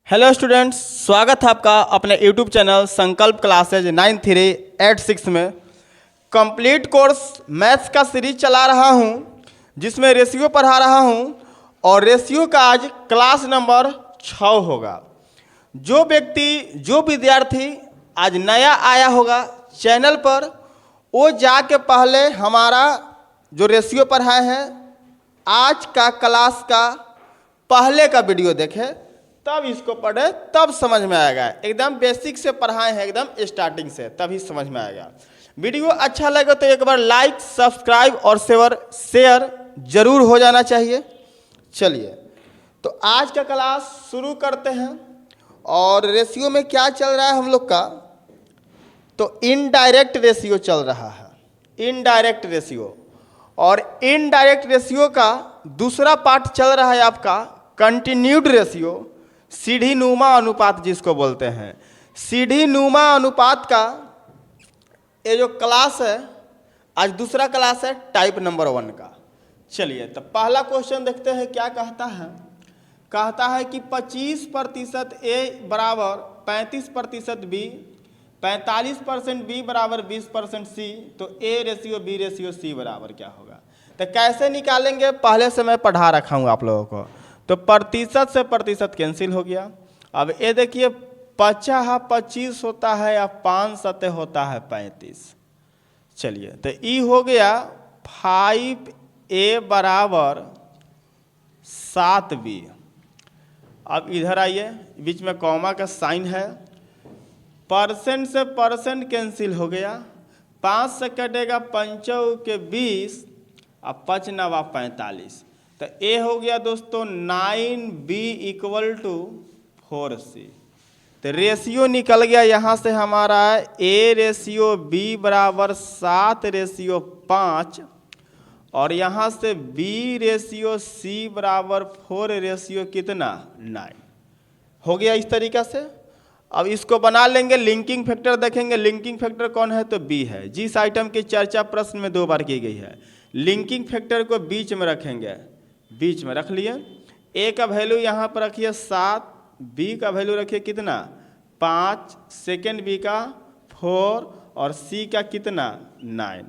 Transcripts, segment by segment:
Hello students, स्वागत है आपका अपने यूट्यूब चैनल संकल्प क्लासेज 9386 में। कंप्लीट कोर्स मैथ्स का सीरीज चला रहा हूं, जिसमें रेशियो पढ़ा रहा हूं और रेशियो का आज क्लास नंबर 6 होगा। जो विद्यार्थी आज नया आया होगा चैनल पर, वो जाके पहले हमारा जो रेशियो पढ़ाए हैं आज का क्लास का पहले का वीडियो देखें, तब इसको पढ़े, तब समझ में आएगा। एकदम बेसिक से पढ़ाए हैं, एकदम स्टार्टिंग से, तभी समझ में आएगा। वीडियो अच्छा लगे तो एक बार लाइक, सब्सक्राइब और शेयर जरूर हो जाना चाहिए। चलिए तो आज का क्लास शुरू करते हैं। और रेशियो में क्या चल रहा है हम लोग का, तो इनडायरेक्ट रेशियो चल रहा है, इनडायरेक्ट रेशियो। और इनडायरेक्ट रेशियो का दूसरा पार्ट चल रहा है आपका कंटिन्यूड रेशियो, सीढ़ी नुमा अनुपात जिसको बोलते हैं। सीढ़ी नुमा अनुपात का ये जो क्लास है, आज दूसरा क्लास है टाइप नंबर 1 का। चलिए तो पहला क्वेश्चन देखते हैं क्या कहता है। कहता है कि 25% ए बराबर 35% बी, 45% बी बराबर 20% सी, तो A ratio B ratio C बराबर क्या होगा। तो कैसे निकालेंगे, पहले से मैं पढ़ा रखा हूँ आप लोगों को। तो प्रतिशत से प्रतिशत कैंसिल हो गया। अब ये देखिए 25 होता है या 5 सतह होता है 35। चलिए तो ई हो गया 5a बराबर 7b। अब इधर आइए, बीच में कॉमा का साइन है। परसेंट से परसेंट कैंसिल हो गया। 5 से कटेगा 5 के 20 और 5 9 45। तो ए हो गया दोस्तों 9b इक्वल टू 4c। तो रेशियो निकल गया यहाँ से हमारा ए रेशियो बी बराबर 7 रेशियो 5, और यहाँ से बी रेशियो सी बराबर 4 रेशियो कितना 9 हो गया इस तरीका से। अब इसको बना लेंगे, लिंकिंग फैक्टर देखेंगे। लिंकिंग फैक्टर कौन है, तो बी है। जिस आइटम की चर्चा प्रश्न में 2 बार की गई है, लिंकिंग फैक्टर को बीच में रखेंगे, बीच में रख लिए। ए का वैल्यू यहाँ पर रखिए 7, बी का वैल्यू रखिए कितना 5, सेकेंड बी का 4 और सी का कितना 9।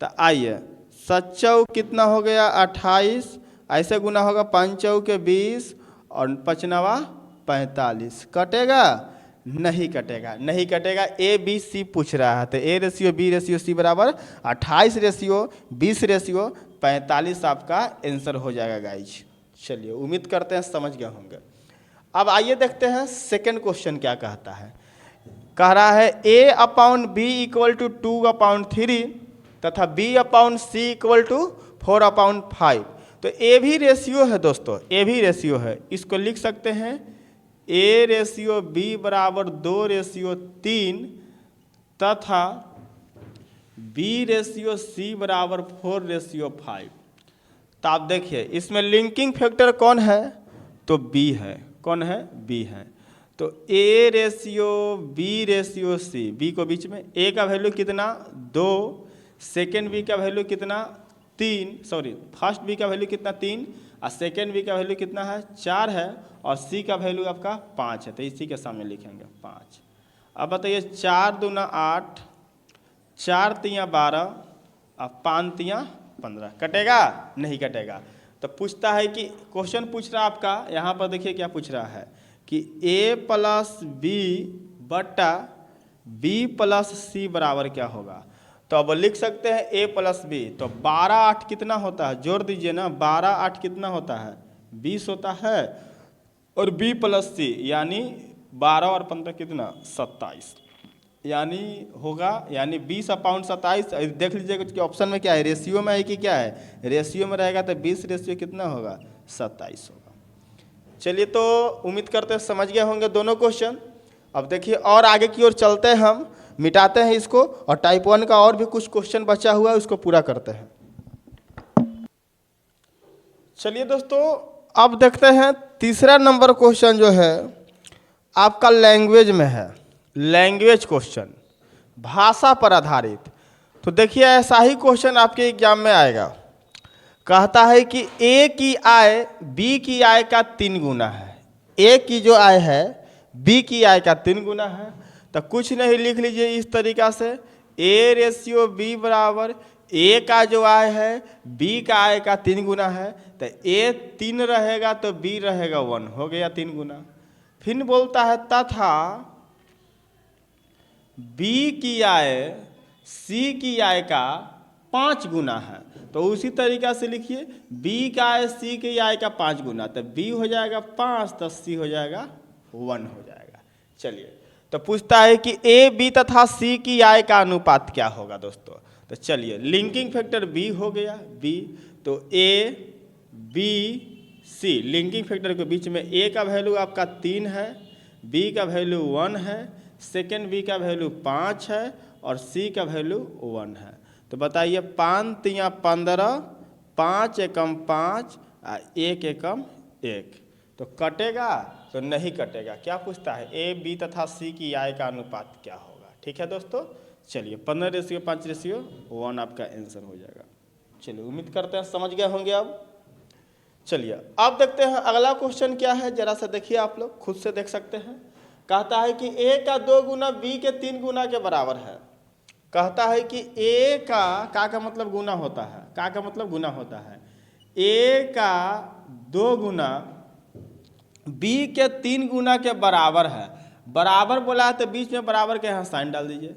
तो आइए 7 कितना हो गया 28, ऐसे गुना होगा 5 के 20 और 5 9 45। कटेगा नहीं कटेगा, नहीं कटेगा। ए बी सी पूछ रहा है, तो A ratio B ratio C बराबर 28 रेशियो 20 रेशियो 45 आपका आंसर हो जाएगा गाइज। चलिए उम्मीद करते हैं समझ गए होंगे। अब आइए देखते हैं सेकंड क्वेश्चन क्या कहता है। कह रहा है a upon B equal to 2/3 तथा b upon C equal to 4/5। तो ए भी रेशियो है दोस्तों, ए भी रेशियो है। इसको लिख सकते हैं ए रेशियो बी बराबर 2 रेशियो 3 तथा बी रेशियो सी बराबर 4 रेशियो 5। तो आप देखिए इसमें लिंकिंग फैक्टर कौन है, तो बी है। कौन है, बी है। तो A ratio B ratio C, B को बीच में, ए का वैल्यू कितना 2, सेकेंड बी का वैल्यू कितना 3, सॉरी फर्स्ट बी का वैल्यू कितना 3 और सेकेंड बी का वैल्यू कितना है 4 है, और सी का वैल्यू आपका 5 है। तो इसी के सामने लिखेंगे 5। अब बताइए 4 दूना 8, 4 तियाँ 12 और 5 तियाँ 15। कटेगा नहीं कटेगा। तो पूछता है कि क्वेश्चन पूछ रहा है आपका, यहाँ पर देखिए क्या पूछ रहा है कि a प्लस बी बट्टा b प्लस सी बराबर क्या होगा। तो अब लिख सकते हैं a प्लस बी। तो 12 8 कितना होता है, जोड़ दीजिए ना, 12 8 कितना होता है 20 होता है, और b प्लस सी यानी 12 और 15 कितना 27, यानी होगा यानी 20/27। देख लीजिएगा कि ऑप्शन में क्या है, रेशियो में है कि क्या है, रेशियो में रहेगा तो 20 रेशियो कितना होगा 27 होगा। चलिए तो उम्मीद करते हैं समझ गए होंगे दोनों क्वेश्चन। अब देखिए और आगे की ओर चलते हैं, हम मिटाते हैं इसको, और टाइप 1 का और भी कुछ क्वेश्चन बचा हुआ है उसको पूरा करते हैं। चलिए दोस्तों अब देखते हैं तीसरा नंबर क्वेश्चन जो है आपका लैंग्वेज में है, लैंग्वेज क्वेश्चन, भाषा पर आधारित। तो देखिए ऐसा ही क्वेश्चन आपके एग्जाम में आएगा। कहता है कि ए की आय बी की आय का 3 गुना है। ए की जो आय है बी की आय का 3 गुना है। तो कुछ नहीं, लिख लीजिए इस तरीका से ए रेशियो बी बराबर ए का जो आय है बी का आय का 3 गुना है। तो ए 3 रहेगा तो बी रहेगा 1, हो गया 3 गुना। फिर बोलता है तथा बी की आय सी की आय का 5 गुना है। तो उसी तरीका से लिखिए बी का आय सी की आय का 5 गुना, तो बी हो जाएगा 5 तो सी हो जाएगा 1 हो जाएगा। चलिए, तो पूछता है कि ए बी तथा सी की आय का अनुपात क्या होगा दोस्तों। तो चलिए, लिंकिंग फैक्टर बी हो गया बी, तो A B C linking factor के बीच में ए का वैल्यू आपका 3 है, बी का वैल्यू 1 है, सेकेंड बी का वैल्यू 5 है और सी का वैल्यू 1 है। तो बताइए 5 तिया 15, 5 एकम 5, 1 एकम 1, तो कटेगा तो नहीं कटेगा। क्या पूछता है ए बी तथा सी की आय का अनुपात क्या होगा। ठीक है दोस्तों, चलिए 15:5:1 आपका आंसर हो जाएगा। चलिए, उम्मीद करते हैं समझ गए होंगे। अब चलिए अब देखते हैं अगला क्वेश्चन क्या है, जरा सा देखिए, आप लोग खुद से देख सकते हैं। कहता है कि ए का 2 गुना बी के 3 गुना के बराबर है। कहता है कि ए का मतलब गुना होता है, का मतलब गुना होता है। ए का 2 गुना बी के 3 गुना के बराबर है। बराबर बोला है तो बीच में बराबर के यहाँ साइन डाल दीजिए।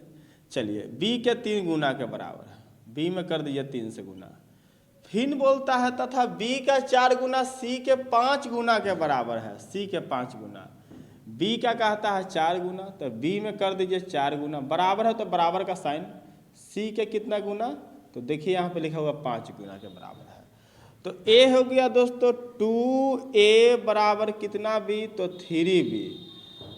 चलिए, बी के 3 गुना के बराबर है, बी में कर दीजिए 3 से गुना। फिर बोलता है तथा बी का 4 गुना सी के 5 गुना के बराबर है, सी के 5 गुना। बी का कहता है 4 गुना, तो बी में कर दीजिए 4 गुना। बराबर है तो बराबर का साइन। सी के कितना गुना, तो देखिए यहाँ पे लिखा हुआ 5 गुना के बराबर है। तो ए हो गया दोस्तों 2a बराबर कितना बी, तो 3b।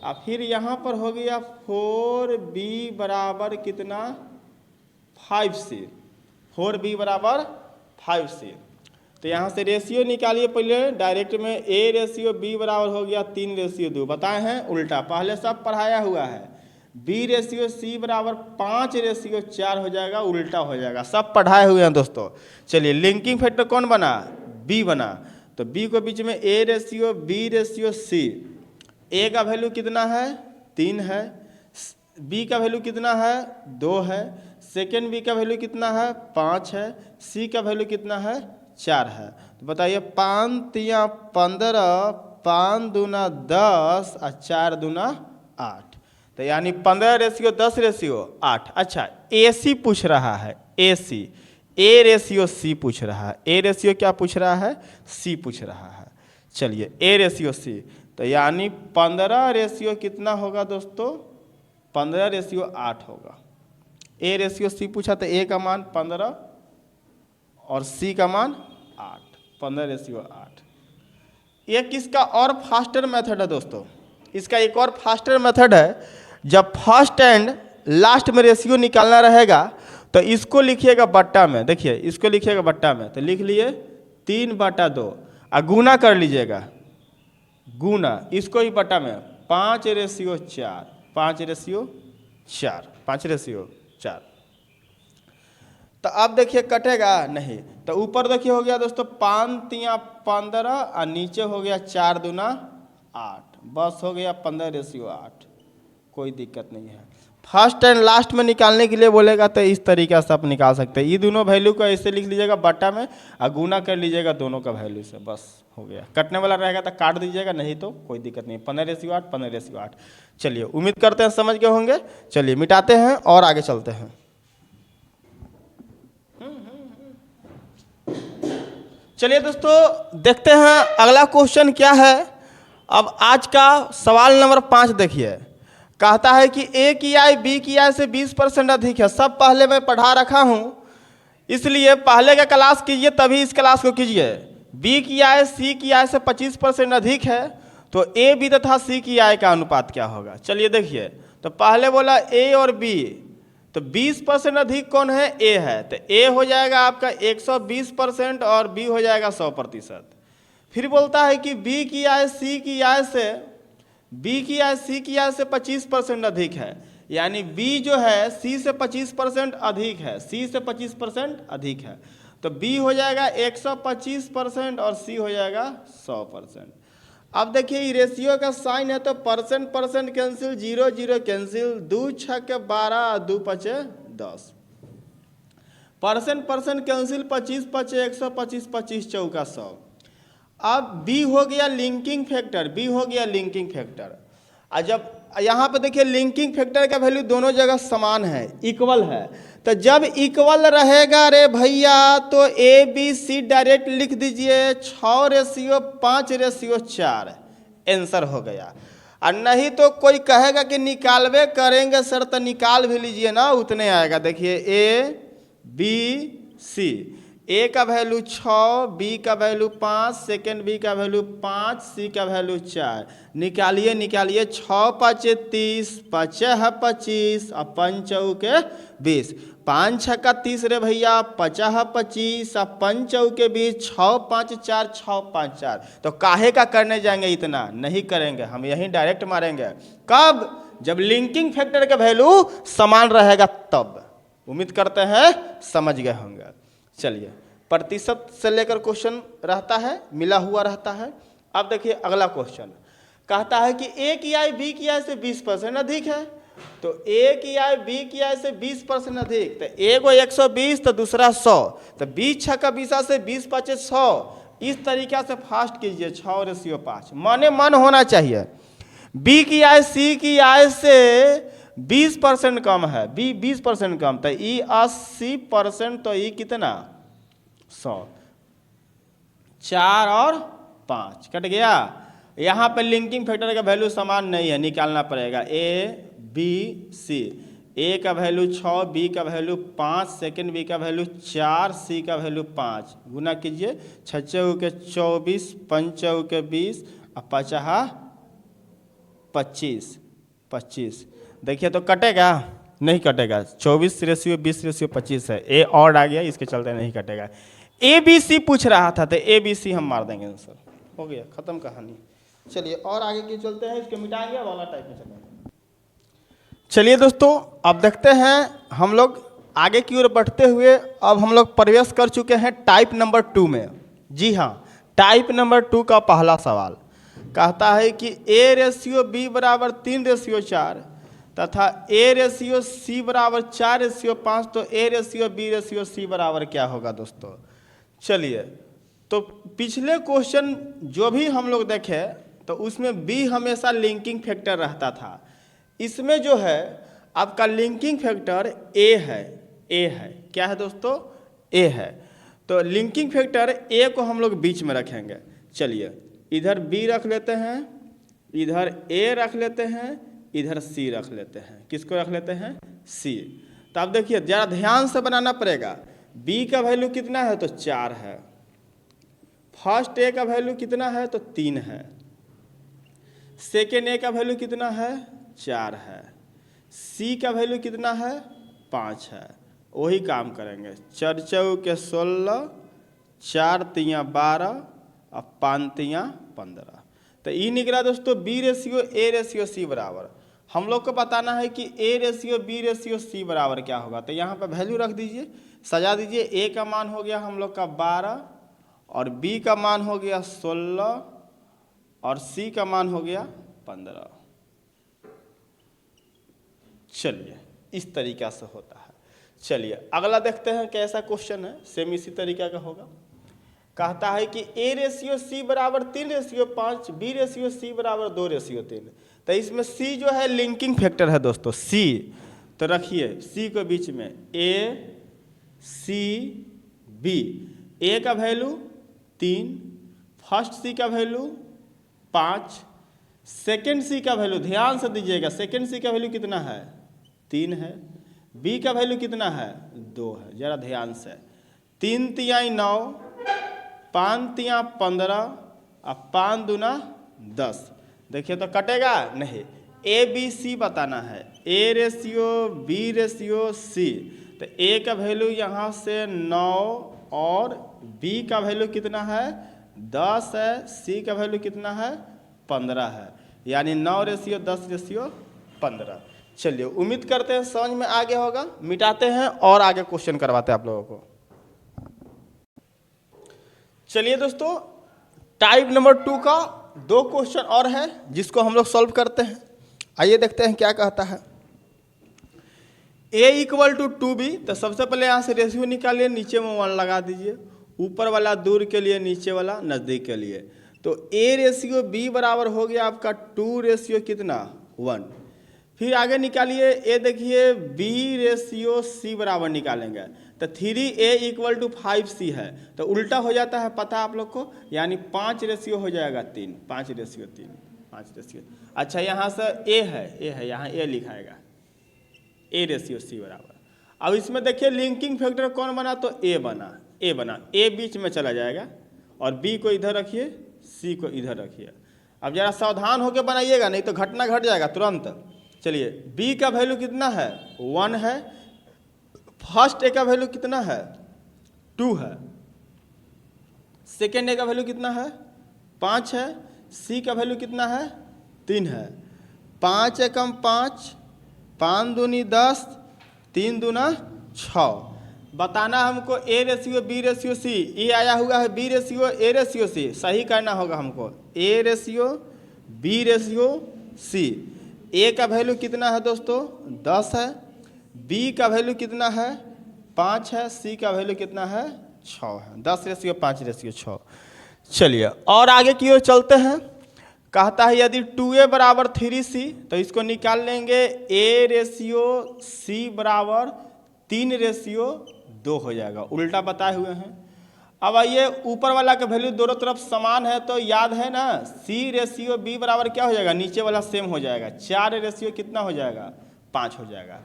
और फिर यहाँ पर हो गया 4b बराबर कितना, 5c, 4b बराबर 5c। तो यहाँ से रेशियो निकालिए पहले डायरेक्ट में, ए रेशियो बी बराबर हो गया 3:2। बताए हैं उल्टा, पहले सब पढ़ाया हुआ है। बी रेशियो सी बराबर 5:4 हो जाएगा, उल्टा हो जाएगा, सब पढ़ाए हुए हैं दोस्तों। चलिए, लिंकिंग फैक्टर कौन बना, बी बना। तो बी को बीच में A ratio B ratio C. A का वैल्यू कितना है, 3 है, बी का वैल्यू कितना है, 2 है, सेकेंड बी का वैल्यू कितना है, 5 है, सी का वैल्यू कितना है, 4 है। तो बताइए 5 तिया 15, 5 दूना 10 और 4 दूना 8, तो यानी 15:10:8। अच्छा, ए सी पूछ रहा है, ए सी, ए रेशियो सी पूछ रहा है। ए रेशियो क्या पूछ रहा है, सी पूछ रहा है। चलिए, ए रेशियो सी, तो यानी 15 रेशियो कितना होगा दोस्तों, 15:8 होगा। ए रेशियो सी पूछा तो ए का मान 15 और सी का मान 8, 15:8। एक इसका और फास्टर मेथड है दोस्तों, इसका एक और फास्टर मेथड है। जब फर्स्ट एंड लास्ट में रेशियो निकालना रहेगा तो इसको लिखिएगा बट्टा में। देखिए, इसको लिखिएगा बट्टा में, तो लिख लिए 3/2 और गुना कर लीजिएगा, गुना इसको ही बट्टा में 5:4, 5:4, 5:4। तो अब देखिए कटेगा नहीं, तो ऊपर देखिए हो गया दोस्तों 5 तिया 15 और नीचे हो गया 4 दूना 8, बस हो गया 15:8। कोई दिक्कत नहीं है। फर्स्ट एंड लास्ट में निकालने के लिए बोलेगा तो इस तरीके से आप निकाल सकते हैं। ये दोनों वैल्यू को ऐसे लिख लीजिएगा बट्टा में और गुना कर लीजिएगा दोनों का वैल्यू से, बस हो गया। कटने वाला रहेगा तो काट दीजिएगा, नहीं तो कोई दिक्कत नहीं। 15:8, 15:8। चलिए, उम्मीद करते हैं समझ गए होंगे। चलिए मिटाते हैं और आगे चलते हैं। चलिए दोस्तों, देखते हैं अगला क्वेश्चन क्या है। अब आज का सवाल नंबर 5 देखिए। कहता है कि ए की आय बी की आय से 20% अधिक है। सब पहले मैं पढ़ा रखा हूं, इसलिए पहले का क्लास कीजिए तभी इस क्लास को कीजिए। बी की आय सी की आय से 25% अधिक है, तो ए बी तथा सी की आय का अनुपात क्या होगा। चलिए देखिए, तो पहले बोला ए और बी, तो 20% अधिक कौन है, ए है, तो ए हो जाएगा आपका 120% और बी हो जाएगा 100%। फिर बोलता है कि बी की आय सी की आय से, बी की आय सी की आय से 25% अधिक है, यानी बी जो है सी से 25% अधिक है, सी से 25% अधिक है, तो बी हो जाएगा 125% और सी हो जाएगा 100%। अब देखिए ये रेशियो का साइन है तो परसेंट परसेंट कैंसिल, 0 0 कैंसिल, 2 6 के 12, 2 5 10, परसेंट परसेंट कैंसिल, 25 5 125, 25 चौका 100। अब बी हो गया लिंकिंग फैक्टर, बी हो गया लिंकिंग फैक्टर। और जब यहाँ पे देखिए लिंकिंग फैक्टर का वैल्यू दोनों जगह समान है, इक्वल है, तो जब इक्वल रहेगा रे भैया तो ए बी सी डायरेक्ट लिख दीजिए, 6:5:4 आंसर हो गया। और नहीं तो कोई कहेगा कि निकालवे करेंगे सर, तो निकाल भी लीजिए ना, उतने आएगा। देखिए ए बी सी, ए का वैल्यू 6, बी का वैल्यू 5, सेकेंड बी का वैल्यू 5, सी का वैल्यू 4। निकालिए निकालिए, 6 5 30, 5 25 और 5 चौके 20, 5 6 का 30 रे भैया, 50 25 और 5 चौके 20, 6 5 4 6 5 4। तो काहे का करने जाएंगे, इतना नहीं करेंगे, हम यहीं डायरेक्ट मारेंगे। कब? जब लिंकिंग फैक्टर का वैल्यू समान रहेगा तब। उम्मीद करते हैं समझ गए होंगे। चलिए, प्रतिशत से लेकर क्वेश्चन रहता है, मिला हुआ रहता है। अब देखिए अगला क्वेश्चन कहता है कि ए की आय बी की आय से 20% अधिक है। तो ए की आय बी की आय से 20% अधिक, तो एगो 120 तो दूसरा 100, तो 20 6 का 20 से 20 5 100। इस तरीका से फास्ट कीजिए, 6:5 माने मन होना चाहिए। बी की आय सी की आय से 20% कम है, बी 20% कम, तो ई 80%, तो ई कितना 100। 4 और 5 कट गया। यहाँ पे लिंकिंग फैक्टर का वैल्यू समान नहीं है, निकालना पड़ेगा। ए बी सी, ए का वैल्यू 6, बी का वैल्यू 5, सेकेंड बी का वैल्यू 4, सी का वैल्यू 5। गुना कीजिए, 6 के 24, 5 के 20 और 50 25 25। देखिए तो कटेगा, नहीं कटेगा। 24:20:25 है, ए और आ गया, इसके चलते नहीं कटेगा। ए बी सी पूछ रहा था तो ए बी सी हम मार देंगे आंसर, हो गया, खत्म कहानी। चलिए और आगे की चलते हैं, इसको मिटाएंगे, वाला टाइप में चलेंगे। चलिए दोस्तों, अब देखते हैं हम लोग आगे की ओर बढ़ते हुए। अब हम लोग प्रवेश कर चुके हैं टाइप नंबर 2 में। जी हाँ, टाइप नंबर 2 का पहला सवाल कहता है कि ए रेशियो बी बराबर 3:4 तथा ए रेशियो सी बराबर 4:5, तो A ratio B ratio C बराबर क्या होगा दोस्तों। चलिए, तो पिछले क्वेश्चन जो भी हम लोग देखे तो उसमें बी हमेशा लिंकिंग फैक्टर रहता था। इसमें जो है आपका लिंकिंग फैक्टर ए है, ए है, क्या है दोस्तों, ए है। तो लिंकिंग फैक्टर ए को हम लोग बीच में रखेंगे। चलिए, इधर बी रख लेते हैं, इधर ए रख लेते हैं, इधर सी रख लेते हैं। किसको रख लेते हैं, सी। तो अब देखिए जरा ध्यान से बनाना पड़ेगा। बी का वैल्यू कितना है, तो 4 है। फर्स्ट ए का वैल्यू कितना है, तो 3 है। सेकेंड ए का वैल्यू कितना है, 4 है। सी का वैल्यू कितना है, 5 है। वही काम करेंगे, 4 के 16, 4 तियाँ 12 और 5 तियाँ 15। तो ये निकला दोस्तों B ratio A ratio C बराबर। हम लोग को बताना है कि A ratio B ratio C बराबर क्या होगा। तो यहाँ पे वैल्यू रख दीजिए, सजा दीजिए। ए का मान हो गया हम लोग का 12 और बी का मान हो गया 16 और सी का मान हो गया 15। चलिए, इस तरीका से होता है। चलिए अगला देखते हैं कैसा क्वेश्चन है, सेम इसी तरीका का होगा। कहता है कि ए रेशियो सी बराबर 3:5, बी रेशियो सी बराबर 2:3। तो इसमें सी जो है लिंकिंग फैक्टर है दोस्तों, सी। तो रखिए सी को बीच में, ए सी बी। ए का वैल्यू 3, फर्स्ट सी का वैल्यू 5, सेकेंड सी का वैल्यू ध्यान से दीजिएगा, सेकेंड सी का वैल्यू कितना है, 3 है। बी का वैल्यू कितना है, 2 है। जरा ध्यान से, 3 तियाँ 9, 5 तियाँ 15 और 5 दूना 10। देखिए तो कटेगा नहीं। ए बी सी बताना है, A ratio B ratio C. तो ए का वैल्यू यहाँ से 9 और बी का वैल्यू कितना है, 10 है। सी का वैल्यू कितना है, 15 है। यानी 9:10:15। चलिए उम्मीद करते हैं समझ में आ गया होगा। मिटाते हैं और आगे क्वेश्चन करवाते हैं आप लोगों को। चलिए दोस्तों, टाइप नंबर 2 का दो क्वेश्चन और है जिसको हम लोग सॉल्व करते हैं। आइए देखते हैं क्या कहता है। a इक्वल टू 2b, तो सबसे पहले यहाँ से रेशियो निकालिए, नीचे में 1 लगा दीजिए, ऊपर वाला दूर के लिए, नीचे वाला नज़दीक के लिए। तो a रेशियो b बराबर हो गया आपका 2 रेशियो कितना 1। फिर आगे निकालिए, a देखिए b रेशियो c बराबर निकालेंगे, तो 3a इक्वल टू 5c है, तो उल्टा हो जाता है पता आप लोग को, यानी 5 रेशियो हो जाएगा 3, 5 रेशियो 3, 5 रेशियो। अच्छा यहाँ से a है यहाँ a लिखाएगा, a रेशियो c बराबर। अब इसमें देखिए लिंकिंग फैक्टर कौन बना, तो a बना, a बीच में चला जाएगा और b को इधर रखिए, c को इधर रखिए। अब जरा सावधान होकर बनाइएगा, नहीं तो घटना घट जाएगा तुरंत। चलिए b का वैल्यू कितना है 1 है, फर्स्ट ए का वैल्यू कितना है 2 है, सेकेंड ए का वैल्यू कितना है 5 है, सी का वैल्यू कितना है 3 है। 5 एकम 5, 5 दूनी 10, 3 दूना 6। बताना हमको A ratio B ratio C, ये आया हुआ है B ratio A ratio C, सही करना होगा हमको A ratio B ratio C. A का वैल्यू कितना है दोस्तों 10 है, बी का वैल्यू कितना है 5 है, सी का वैल्यू कितना है 6 है, 10 रेशियो 5 रेशियो 6। चलिए और आगे की ओर चलते हैं। कहता है यदि 2a बराबर 3c, तो इसको निकाल लेंगे a रेशियो c बराबर 3 रेशियो 2 हो जाएगा, उल्टा बताए हुए हैं। अब आइए ऊपर वाला का वैल्यू दोनों तरफ समान है, तो याद है ना c रेशियो b बराबर क्या हो जाएगा, नीचे वाला सेम हो जाएगा, 4 रेशियो कितना हो जाएगा 5 हो जाएगा।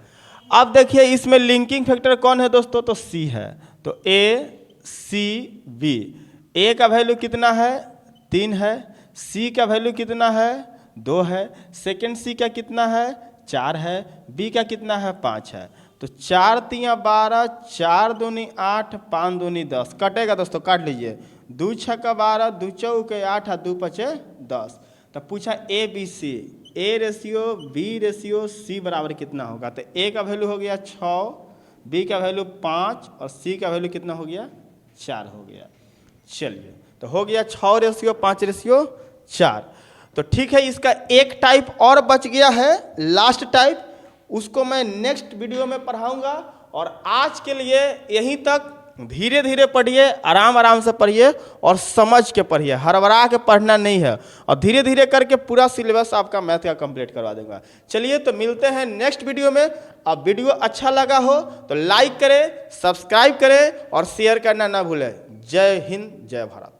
अब देखिए इसमें लिंकिंग फैक्टर कौन है दोस्तों, तो c है, तो a c b, a का वैल्यू कितना है 3 है, c का वैल्यू कितना है 2 है, सेकेंड c का कितना है 4 है, b का कितना है 5 है। तो 4 तिया 12, 4 दूनी 8, 5 दूनी 10, कटेगा दोस्तों काट लीजिए, 2 छक्का 12, 2 चौके 8, 2 पचे 10। तो पूछा A B C, A ratio B ratio C बराबर कितना होगा, तो ए का वैल्यू हो गया 6, बी का वैल्यू 5 और सी का वैल्यू कितना हो गया 4 हो गया। चलिए तो हो गया 6 रेशियो 5 रेशियो 4। तो ठीक है, इसका एक टाइप और बच गया है, लास्ट टाइप, उसको मैं नेक्स्ट वीडियो में पढ़ाऊंगा। और आज के लिए यहीं तक, धीरे धीरे पढ़िए, आराम आराम से पढ़िए और समझ के पढ़िए, हड़बड़ा के पढ़ना नहीं है, और धीरे धीरे करके पूरा सिलेबस आपका मैथ का कंप्लीट करवा दूंगा। चलिए तो मिलते हैं नेक्स्ट वीडियो में। अब वीडियो अच्छा लगा हो तो लाइक करें, सब्सक्राइब करें और शेयर करना ना भूलें। जय हिंद, जय भारत।